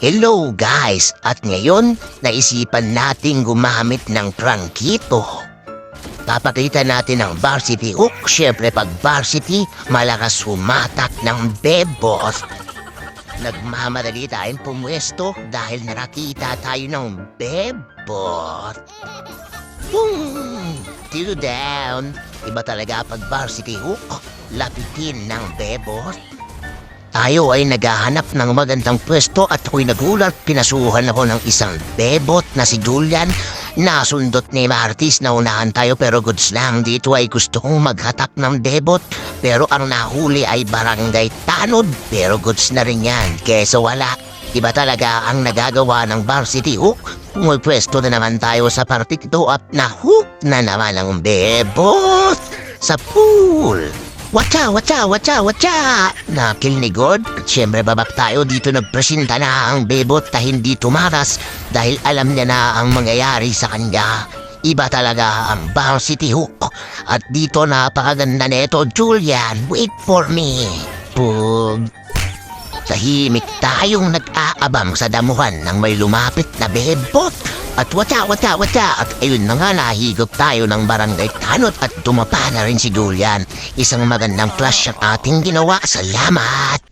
Hello guys! At ngayon, naisipan nating gumamit ng prangkito. Papakita natin ang varsity hook. Siyempre pag varsity, malakas humatak ng bebot. Nagmamadali tayong pumwesto dahil nakakita tayo ng bebot. Boom! Two down. Iba talaga pag varsity hook. Lapitin ng bebot. Tayo ay naghahanap ng magandang pwesto at ako'y nagulat. Pinasuhan ako ng isang bebot na si Julian. Nasundot ni Martis na unahan tayo pero goods lang. Dito ay gusto kong maghatak ng bebot. Pero ang nahuli ay barangay tanod. Pero goods na rin yan. Kesa wala. Iba talaga ang nagagawa ng varsity hook. Kung may pwesto na naman tayo sa party ito at na-hook na naman ang bebot sa pool. Watcha, watcha, watcha, watcha! Nakil ni God. At syempre babak tayo dito nagpresenta na ang bebot na hindi tumaras dahil alam niya na ang mangyayari sa kanya. Iba talaga ang varsity hook. At dito napakaganda neto, Julian. Wait for me. Pug. Tahimik tayong nag-aabang sa damuhan ng may lumapit na bebot. At watcha, watcha, watcha. At ayun na nga, nahigop tayo ng barangay tanot at dumapa na rin si Julian. Isang magandang flash ang ating ginawa. Salamat!